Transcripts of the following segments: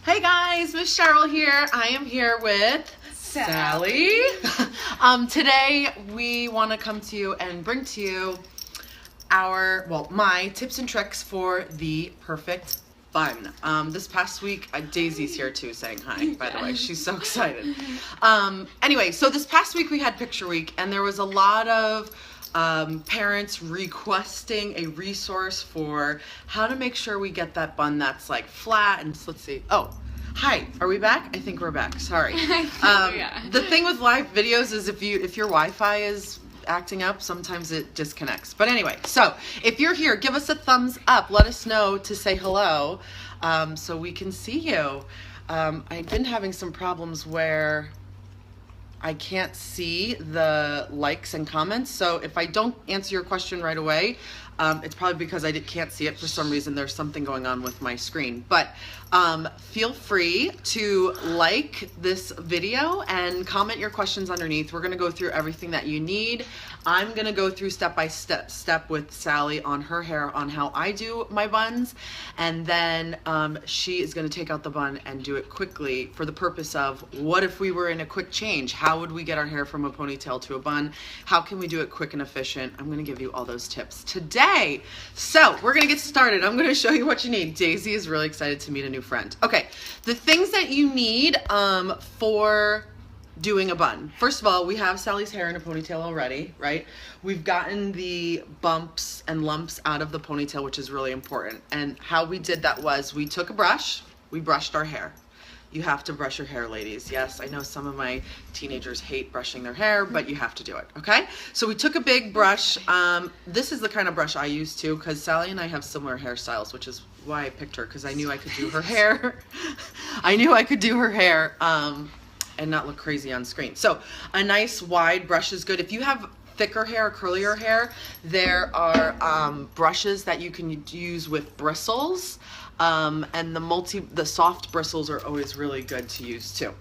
Hey guys, Miss Cheryl here. I am here with Sally. Today we want to come to you and bring to you my tips and tricks for the perfect bun. This past week, Daisy's here too saying hi, by the way. She's so excited. Anyway, so this past week we had picture week and there was a lot of parents requesting a resource for how to make sure we get that bun that's like flat and let's see. Oh, hi, are we back? I think we're back, sorry. Yeah. The thing with live videos is if your Wi-Fi is acting up, sometimes it disconnects. But anyway, so if you're here, give us a thumbs up. Let us know to say hello so we can see you. I've been having some problems where I can't see the likes and comments, so if I don't answer your question right away, it's probably because I can't see it for some reason. There's something going on with my screen. But feel free to like this video and comment your questions underneath. We're going to go through everything that you need. I'm going to go through step by step with Sally on her hair on how I do my buns, and then she is going to take out the bun and do it quickly for the purpose of what if we were in a quick change? How would we get our hair from a ponytail to a bun? How can we do it quick and efficient? I'm going to give you all those tips today. So we're going to get started. I'm going to show you what you need. Daisy is really excited to meet a new friend. Okay, the things that you need for doing a bun. First of all, we have Sally's hair in a ponytail already, right? We've gotten the bumps and lumps out of the ponytail, which is really important. And how we did that was we took a brush, we brushed our hair. You have to brush your hair, ladies. Yes, I know some of my teenagers hate brushing their hair, but you have to do it, okay? So we took a big brush. This is the kind of brush I use too, because Sally and I have similar hairstyles, which is why I picked her, because I knew I could do her hair. I knew I could do her hair and not look crazy on screen. So a nice wide brush is good. If you have thicker hair, curlier hair, there are brushes that you can use with bristles. And the soft bristles are always really good to use too.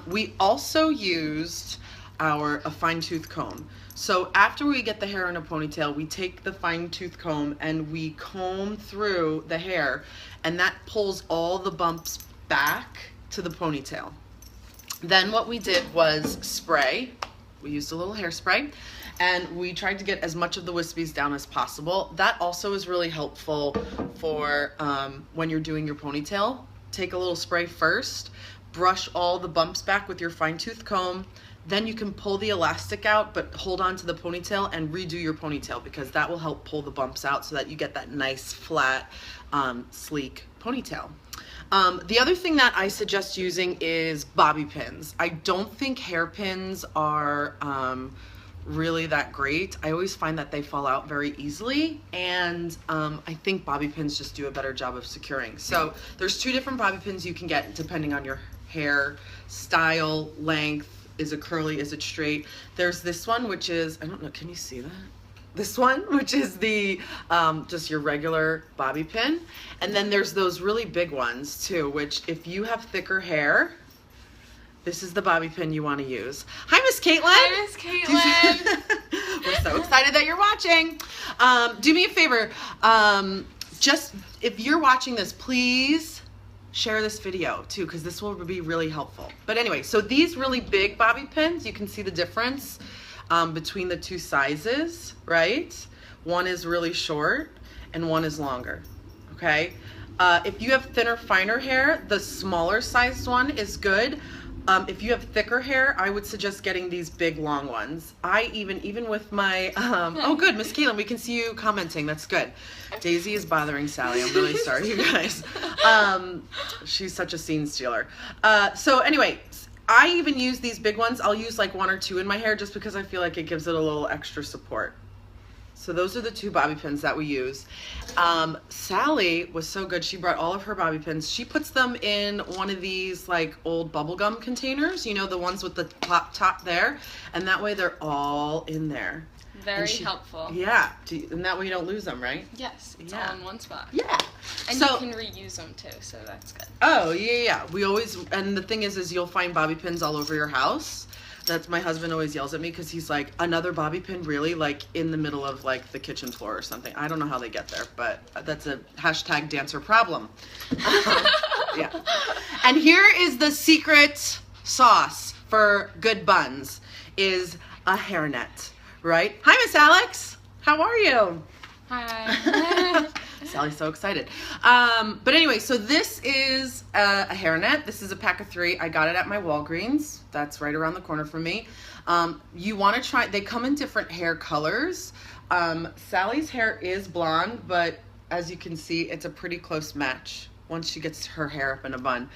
We also used a fine tooth comb. So after we get the hair in a ponytail, we take the fine tooth comb and we comb through the hair, and that pulls all the bumps back to the ponytail. Then what we did was spray. We used a little hairspray, and we tried to get as much of the wispies down as possible. That also is really helpful for when you're doing your ponytail. Take a little spray first, brush all the bumps back with your fine tooth comb, then you can pull the elastic out, but hold on to the ponytail and redo your ponytail, because that will help pull the bumps out so that you get that nice, flat, sleek ponytail. The other thing that I suggest using is bobby pins. I don't think hairpins are really that great. I always find that they fall out very easily, and I think bobby pins just do a better job of securing. So there's two different bobby pins you can get depending on your hair style, length. Is it curly? Is it straight? There's this one, which is, I don't know, can you see that? This one, which is the just your regular bobby pin. And then there's those really big ones too, which if you have thicker hair, this is the bobby pin you want to use. Hi, Miss Caitlin. Hi, Miss Caitlin. We're so excited that you're watching. Do me a favor. Just if you're watching this, please share this video too, because this will be really helpful. But anyway, so these really big bobby pins, you can see the difference between the two sizes, right? One is really short and one is longer, okay? If you have thinner, finer hair, the smaller sized one is good. If you have thicker hair, I would suggest getting these big, long ones. I even with my, oh good, Miss Caitlin, we can see you commenting, that's good. Daisy is bothering Sally, I'm really sorry, you guys. She's such a scene stealer. So anyway, I even use these big ones. I'll use like one or two in my hair just because I feel like it gives it a little extra support. So those are the two bobby pins that we use. Sally was so good. She brought all of her bobby pins. She puts them in one of these like old bubblegum containers, you know, the ones with the top there. And that way they're all in there. Very helpful. Yeah. And that way you don't lose them, right? Yes. It's all in one spot. Yeah. And so, you can reuse them too, so that's good. Oh, yeah. We always, and the thing is you'll find bobby pins all over your house. That's, my husband always yells at me because he's like, another bobby pin, really? Like in the middle of like the kitchen floor or something. I don't know how they get there, but that's a hashtag dancer problem. Yeah. And here is the secret sauce for good buns is a hairnet, right? Hi, Miss Alex. How are you? Hi. Sally's so excited. But anyway, so this is a hairnet. This is a pack of 3. I got it at my Walgreens. That's right around the corner from me. You want to try, they come in different hair colors. Sally's hair is blonde, but as you can see, it's a pretty close match once she gets her hair up in a bun.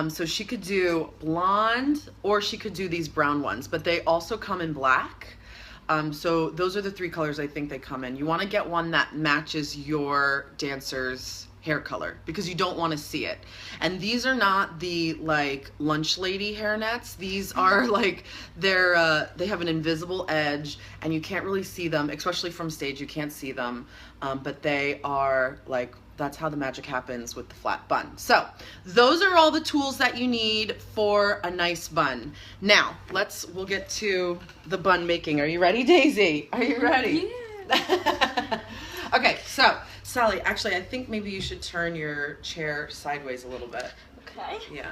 So she could do blonde or she could do these brown ones, but they also come in black. So those are the 3 colors I think they come in. You want to get one that matches your dancer's hair color because you don't want to see it. And these are not the like lunch lady hairnets. These are like they have an invisible edge and you can't really see them, especially from stage. You can't see them, but they are like, that's how the magic happens with the flat bun. So those are all the tools that you need for a nice bun. Now we'll get to the bun making. Are you ready, Daisy? Are you ready? Yeah. Okay, so Sally, actually I think maybe you should turn your chair sideways a little bit. Okay. Yeah.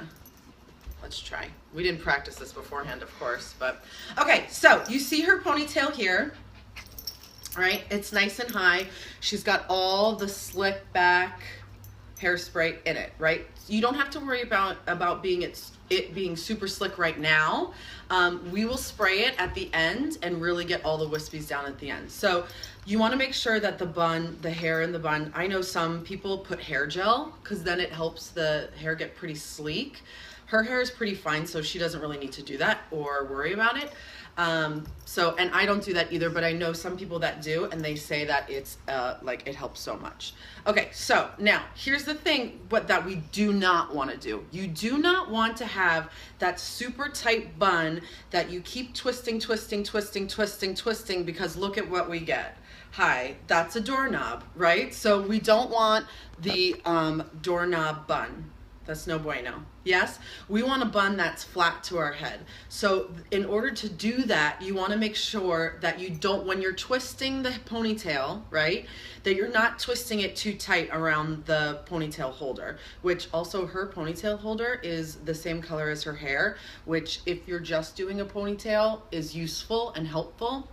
Let's try. We didn't practice this beforehand, of course, but okay, so you see her ponytail here. Right, it's nice and high. She's got all the slick back hairspray in it, right? You don't have to worry about it being super slick right now. We will spray it at the end and really get all the wispies down at the end. So you want to make sure that the hair in the bun, I know some people put hair gel because then it helps the hair get pretty sleek. Her hair is pretty fine, so she doesn't really need to do that or worry about it. And I don't do that either, but I know some people that do, and they say that it's like it helps so much. Okay, so now here's the thing that we do not want to do. You do not want to have that super tight bun that you keep twisting because look at what we get. Hi, that's a doorknob, right? So we don't want the doorknob bun. That's no bueno. Yes? We want a bun that's flat to our head. So in order to do that, you want to make sure that you don't, when you're twisting the ponytail, right, that you're not twisting it too tight around the ponytail holder, which also her ponytail holder is the same color as her hair, which if you're just doing a ponytail is useful and helpful.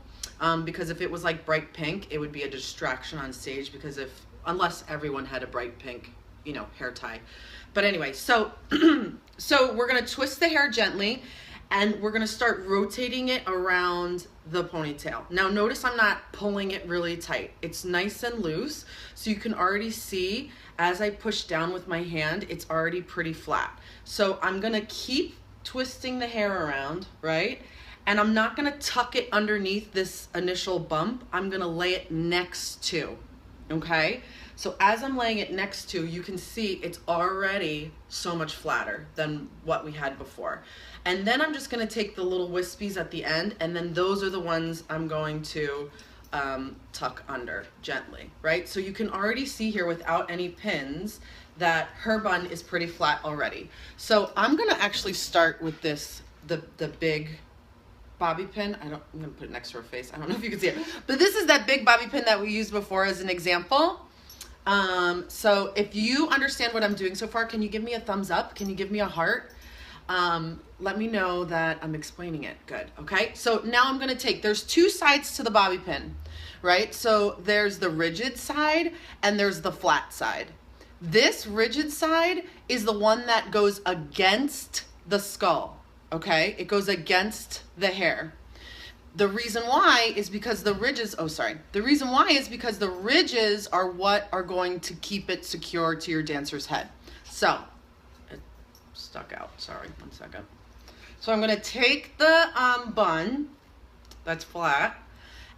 Because if it was like bright pink, it would be a distraction on stage unless everyone had a bright pink, hair tie. But anyway, so we're going to twist the hair gently and we're going to start rotating it around the ponytail. Now notice I'm not pulling it really tight. It's nice and loose. So you can already see as I push down with my hand, it's already pretty flat. So I'm going to keep twisting the hair around, right? And I'm not going to tuck it underneath this initial bump. I'm going to lay it next to, okay? So as I'm laying it next to, you can see it's already so much flatter than what we had before. And then I'm just going to take the little wispies at the end, and then those are the ones I'm going to tuck under gently, right? So you can already see here without any pins that her bun is pretty flat already. So I'm going to actually start with this, the big bobby pin. I'm going to put it next to her face. I don't know if you can see it, but this is that big bobby pin that we used before as an example. So if you understand what I'm doing so far, can you give me a thumbs up? Can you give me a heart? Let me know that I'm explaining it good. Okay. So now I'm going to there's 2 sides to the bobby pin, right? So there's the rigid side and there's the flat side. This rigid side is the one that goes against the skull. Okay. It goes against the hair. The reason why is because the ridges, the ridges are what are going to keep it secure to your dancer's head. So, it stuck out, sorry, 1 second. So I'm gonna take the bun, that's flat,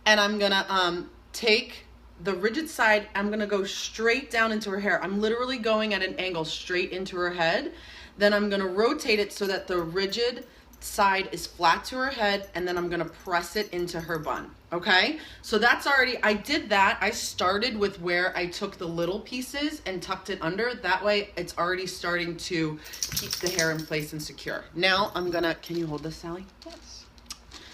and I'm gonna take the rigid side, I'm gonna go straight down into her hair. I'm literally going at an angle straight into her head. Then I'm gonna rotate it so that the rigid side is flat to her head, and then I'm gonna press it into her bun. Okay, so that's already, I did that. I started with where I took the little pieces and tucked it under. That way it's already starting to keep the hair in place and secure. Now I'm gonna, can you hold this, Sally? Yes.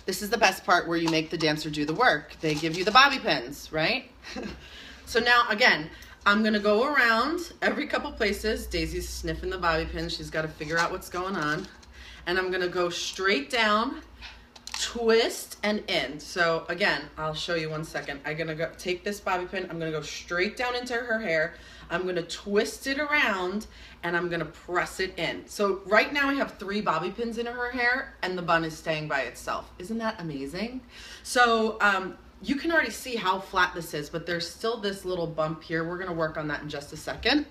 This is the best part where you make the dancer do the work. They give you the bobby pins, right? So now again, I'm gonna go around every couple places. Daisy's sniffing the bobby pin. She's got to figure out what's going on. And I'm gonna go straight down, twist, and in. So again, I'll show you 1 second. I'm gonna go take this bobby pin. I'm gonna go straight down into her hair. I'm gonna twist it around, and I'm gonna press it in. So right now I have 3 bobby pins in her hair, and the bun is staying by itself. Isn't that amazing? So you can already see how flat this is, but there's still this little bump here. We're gonna work on that in just a second.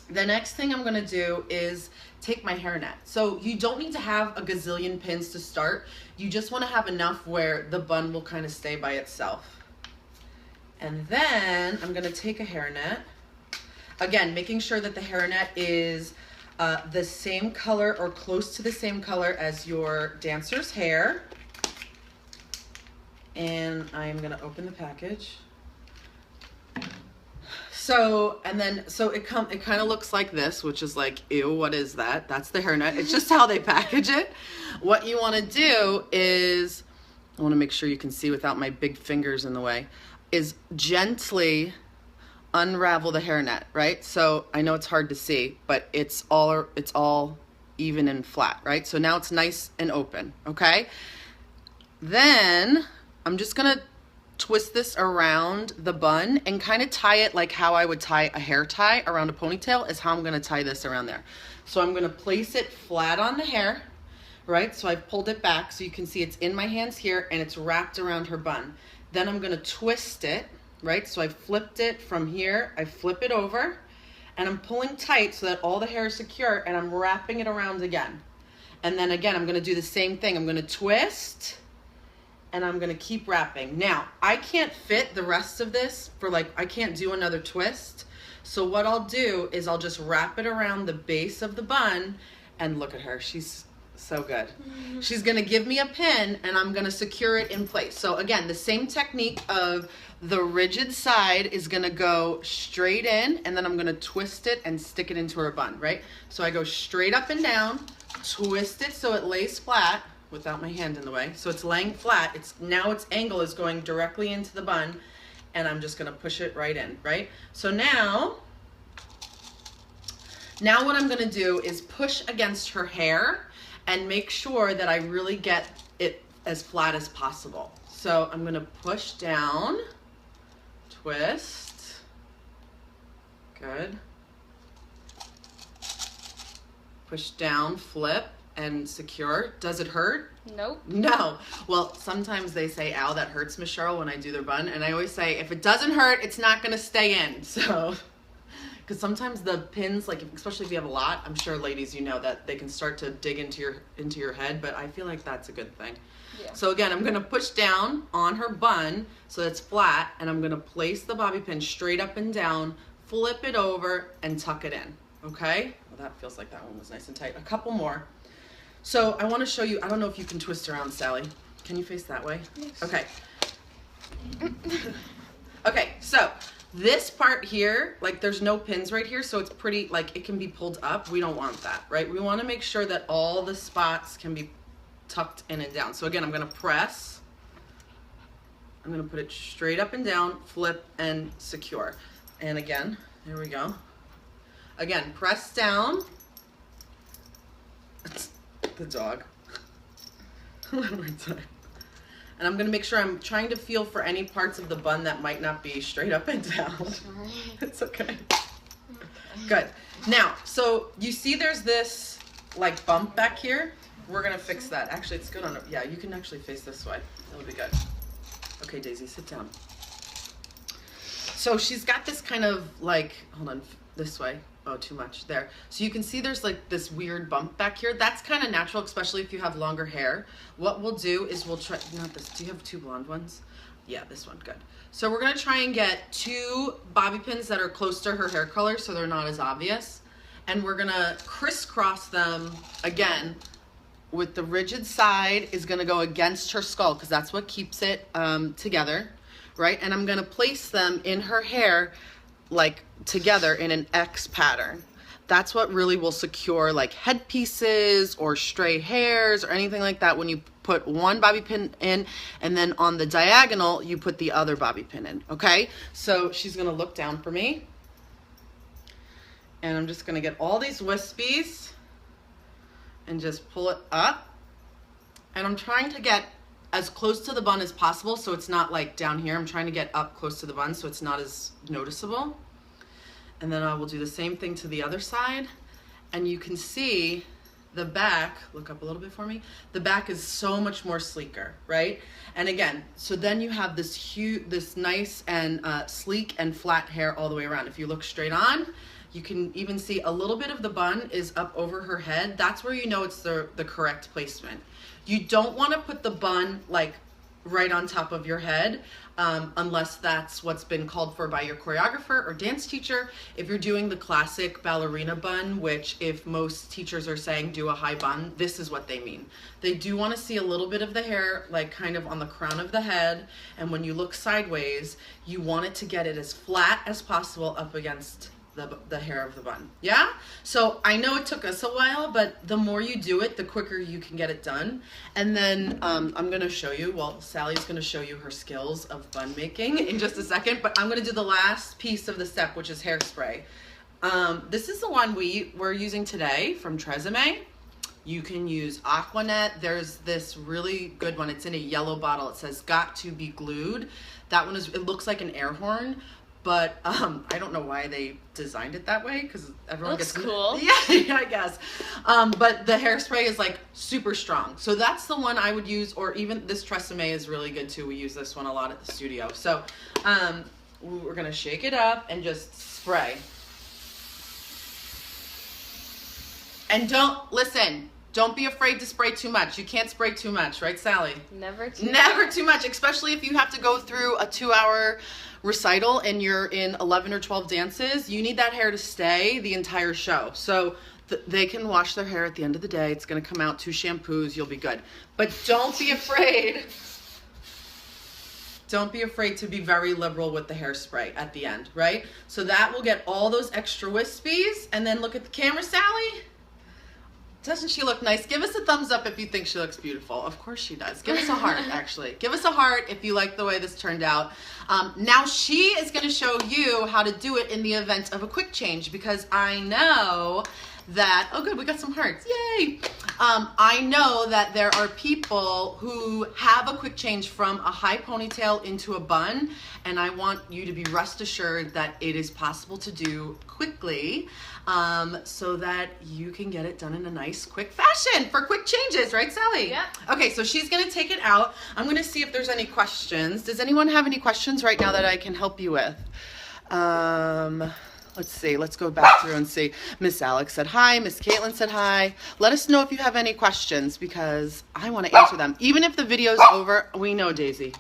The next thing I'm gonna do is take my hairnet. So you don't need to have a gazillion pins to start. You just wanna have enough where the bun will kind of stay by itself. And then I'm gonna take a hairnet. Again, making sure that the hairnet is the same color or close to the same color as your dancer's hair. And I'm gonna open the package. So it kind of looks like this, which is like, ew, what is that? That's the hairnet. It's just how they package it. What you want to do is, I want to make sure you can see without my big fingers in the way, is gently unravel the hairnet, right? So I know it's hard to see, but it's all even and flat, right? So now it's nice and open, okay? Then I'm just gonna twist this around the bun and kind of tie it like how I would tie a hair tie around a ponytail is how I'm gonna tie this around there. So I'm gonna place it flat on the hair, right? So I've pulled it back so you can see it's in my hands here and it's wrapped around her bun. Then I'm gonna twist it, right? So I flipped it from here, I flip it over, and I'm pulling tight so that all the hair is secure, and I'm wrapping it around again. And then again, I'm gonna do the same thing. I'm gonna twist, and I'm gonna keep wrapping. Now, I can't fit the rest of this I can't do another twist. So what I'll do is I'll just wrap it around the base of the bun, and look at her, she's so good. She's gonna give me a pin, and I'm gonna secure it in place. So again, the same technique of the rigid side is gonna go straight in, and then I'm gonna twist it and stick it into her bun, right? So I go straight up and down, twist it so it lays flat, without my hand in the way. So it's laying flat. Now its angle is going directly into the bun, and I'm just gonna push it right in, right? So now what I'm gonna do is push against her hair and make sure that I really get it as flat as possible. So I'm gonna push down, twist, good. Push down, flip, and secure. Does it hurt? Nope. No. Well, sometimes they say, ow, that hurts, Miss Cheryl, when I do their bun. And I always say, if it doesn't hurt, it's not going to stay in. So, because sometimes the pins, especially if you have a lot, I'm sure ladies, you know that they can start to dig into your head, but I feel like that's a good thing. Yeah. So again, I'm going to push down on her bun so it's flat, and I'm going to place the bobby pin straight up and down, flip it over, and tuck it in. Okay? Well, that feels like that one was nice and tight. A couple more. So I want to show you, I don't know if you can twist around, Sally. Can you face that way? Yes. Okay. Okay, so this part here, there's no pins right here, so it's pretty, it can be pulled up. We don't want that, right? We want to make sure that all the spots can be tucked in and down. So again, I'm going to press. I'm going to put it straight up and down, flip, and secure. And again, there we go. Again, press down. The dog. One more time. And I'm gonna make sure I'm trying to feel for any parts of the bun that might not be straight up and down. It's okay. Good. Now, so you see there's this bump back here. We're gonna fix that. Actually, it's good on it. Yeah, you can actually face this way. That'll be good. Okay, Daisy, sit down. So she's got this kind of hold on, this way. Oh, too much there. So you can see there's this weird bump back here. That's kind of natural, especially if you have longer hair. What we'll do is we'll try, not this, do you have 2 blonde ones? Yeah, this one, good. So we're gonna try and get 2 bobby pins that are close to her hair color so they're not as obvious. And we're gonna crisscross them again with the rigid side is gonna go against her skull because that's what keeps it together, right? And I'm gonna place them in her hair together in an X pattern. That's what really will secure headpieces or stray hairs or anything like that when you put one bobby pin in, and then on the diagonal, you put the other bobby pin in, okay? So she's gonna look down for me. And I'm just gonna get all these wispies and just pull it up. And I'm trying to get as close to the bun as possible so it's not like down here. I'm trying to get up close to the bun so it's not as noticeable. And then I will do the same thing to the other side. And you can see the back, look up a little bit for me. The back is so much more sleeker, right? And again, so then you have this huge, this nice and sleek and flat hair all the way around. If you look straight on, you can even see a little bit of the bun is up over her head. That's where you know it's the correct placement. You don't want to put the bun like right on top of your head unless that's what's been called for by your choreographer or dance teacher. If you're doing the classic ballerina bun, which if most teachers are saying do a high bun, this is what they mean. They do want to see a little bit of the hair like kind of on the crown of the head, and when you look sideways, you want it to get it as flat as possible up against the hair of the bun. Yeah? So I know it took us a while, but the more you do it, the quicker you can get it done. And then I'm going to show you, well, Sally's going to show you her skills of bun making in just a second, but I'm going to do the last piece of the step, which is hairspray. This is the one we're using today from Tresemme. You can use Aquanet. There's this really good one. It's in a yellow bottle. It says got to be glued. That one it looks like an air horn. But I don't know why they designed it that way because everyone looks gets cool. Yeah, I guess. But the hairspray is like super strong, so that's the one I would use. Or even this Tresemme is really good too. We use this one a lot at the studio. So we're gonna shake it up and just spray. And don't be afraid to spray too much. You can't spray too much, right, Sally? Never too much, especially if you have to go through a 2-hour recital and you're in 11 or 12 dances. You need that hair to stay the entire show. So they can wash their hair at the end of the day. It's going to come out 2 shampoos. You'll be good. But don't be afraid. Don't be afraid to be very liberal with the hairspray at the end, right? So that will get all those extra wispies. And then look at the camera, Sally. Doesn't she look nice? Give us a thumbs up if you think she looks beautiful. Of course she does. Give us a heart, actually. Give us a heart if you like the way this turned out. Now she is going to show you how to do it in the event of a quick change, because I know that, oh good, we got some hearts. Yay! I know that there are people who have a quick change from a high ponytail into a bun, and I want you to be rest assured that it is possible to do quickly, so that you can get it done in a nice quick fashion for quick changes, right, Sally? Yeah. Okay, so she's gonna take it out. I'm gonna see if there's any questions. Does anyone have any questions right now that I can help you with? Let's see, let's go back through and see. Miss Alex said hi, Miss Caitlin said hi. Let us know if you have any questions because I want to answer them. Even if the video's over, we know Daisy.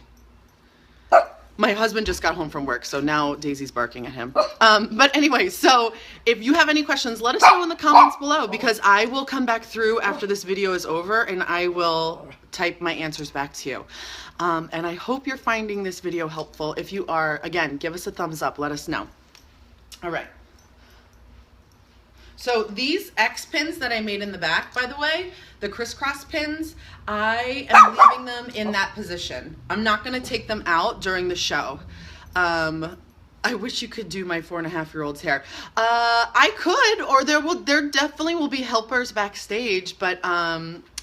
My husband just got home from work, so now Daisy's barking at him. But anyway, so if you have any questions, let us know in the comments below, because I will come back through after this video is over and I will type my answers back to you. And I hope you're finding this video helpful. If you are, again, give us a thumbs up, let us know. All right. So these X pins that I made in the back, by the way, the crisscross pins, I am leaving them in that position. I'm not going to take them out during the show. I wish you could do my 4.5-year-old's hair. I could, or there definitely will be helpers backstage, but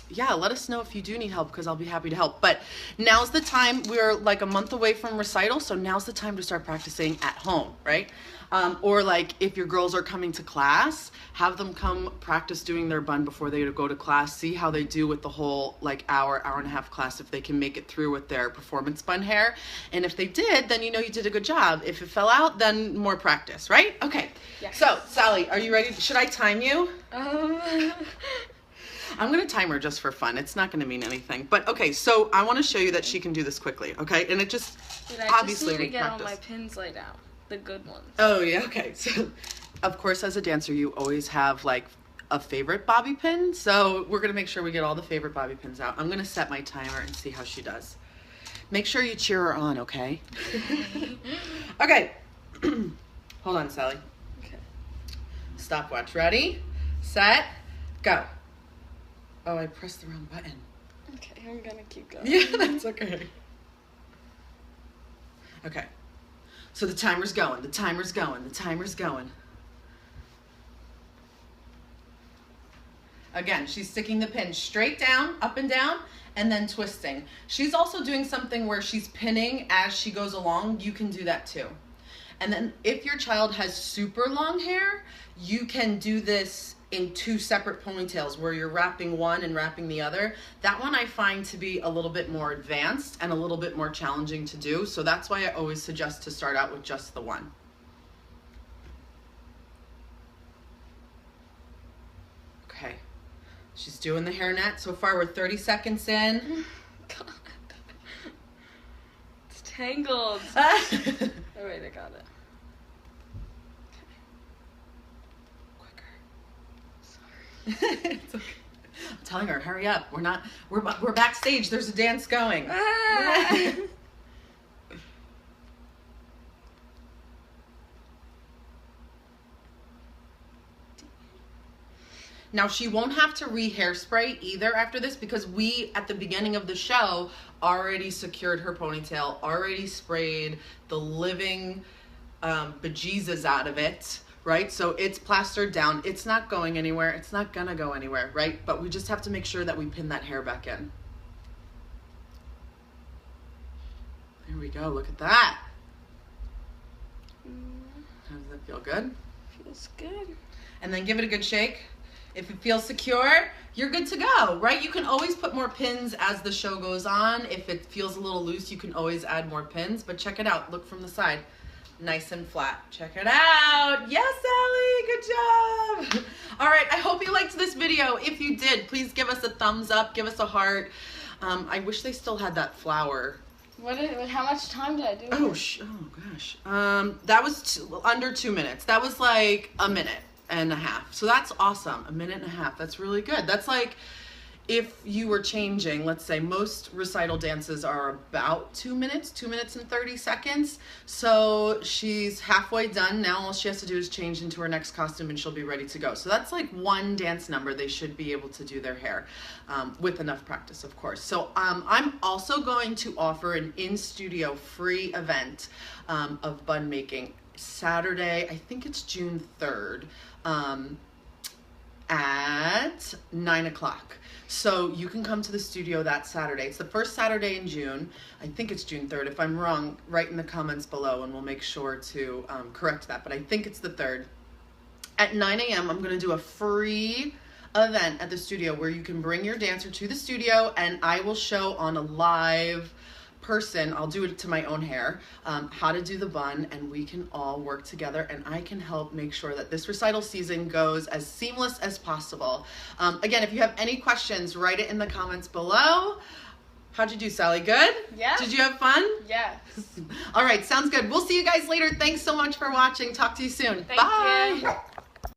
yeah, let us know if you do need help because I'll be happy to help. But now's the time. We're like a month away from recital, so now's the time to start practicing at home, right? Or like if your girls are coming to class, have them come practice doing their bun before they go to class. See how they do with the whole like hour and a half class, if they can make it through with their performance bun hair. And if they did, then you know you did a good job. If it fell out, then more practice, right? Okay. Yes. So Sally, are you ready? Should I time you? I'm going to time her just for fun. It's not going to mean anything. But okay, so I want to show you that she can do this quickly, okay? And it just, obviously, just need to get practice. all my pins laid out. The good ones. Oh, yeah, okay. So, of course, as a dancer, you always have, like, a favorite bobby pin. So we're going to make sure we get all the favorite bobby pins out. I'm going to set my timer and see how she does. Make sure you cheer her on, okay? Okay. Hold on, Sally. Okay. Stopwatch. Ready, set, go. Oh, I pressed the wrong button. Okay, I'm gonna keep going. Yeah, that's okay. Okay. So the timer's going, the timer's going, the timer's going. Again, she's sticking the pin straight down, up and down, and then twisting. She's also doing something where she's pinning as she goes along. You can do that too. And then if your child has super long hair, you can do this in 2 separate ponytails where you're wrapping one and wrapping the other. That one I find to be a little bit more advanced and a little bit more challenging to do. So that's why I always suggest to start out with just the one. Okay. She's doing the hairnet. So far we're 30 seconds in. God. It's tangled. Oh wait, I got it. It's okay. I'm telling her, hurry up. We're backstage. There's a dance going. Ah. Now she won't have to re-hairspray either after this because we, at the beginning of the show, already secured her ponytail, already sprayed the living bejesus out of it. Right? So it's plastered down. It's not going anywhere. It's not gonna go anywhere, right? But we just have to make sure that we pin that hair back in. There we go. Look at that. How does that feel? Good? Feels good. And then give it a good shake. If it feels secure, you're good to go, right? You can always put more pins as the show goes on. If it feels a little loose, you can always add more pins. But check it out. Look from the side. Nice and flat. Check it out. Yes, Ellie, good job. All right, I hope you liked this video. If you did, please give us a thumbs up, give us a heart. I wish they still had that flower. How much time did I do? Oh gosh. That was under 2 minutes. That was like a minute and a half. So that's awesome. A minute and a half. That's really good. That's like if you were changing, let's say most recital dances are about 2 minutes, 2 minutes and 30 seconds. So she's halfway done. Now all she has to do is change into her next costume and she'll be ready to go. So that's like one dance number. They should be able to do their hair with enough practice, of course. So I'm also going to offer an in-studio free event of bun making Saturday, I think it's June 3rd, at 9 o'clock. So you can come to the studio that Saturday. It's the first Saturday in June. I think it's June 3rd. If I'm wrong, write in the comments below and we'll make sure to correct that. But I think it's the 3rd. At 9 a.m., I'm going to do a free event at the studio where you can bring your dancer to the studio and I will show on a live person, I'll do it to my own hair, how to do the bun, and we can all work together and I can help make sure that this recital season goes as seamless as possible. Again, if you have any questions, write it in the comments below. How'd you do, Sally? Good? Yeah. Did you have fun? Yes. All right, sounds good. We'll see you guys later. Thanks so much for watching. Talk to you soon. Thank Bye. you.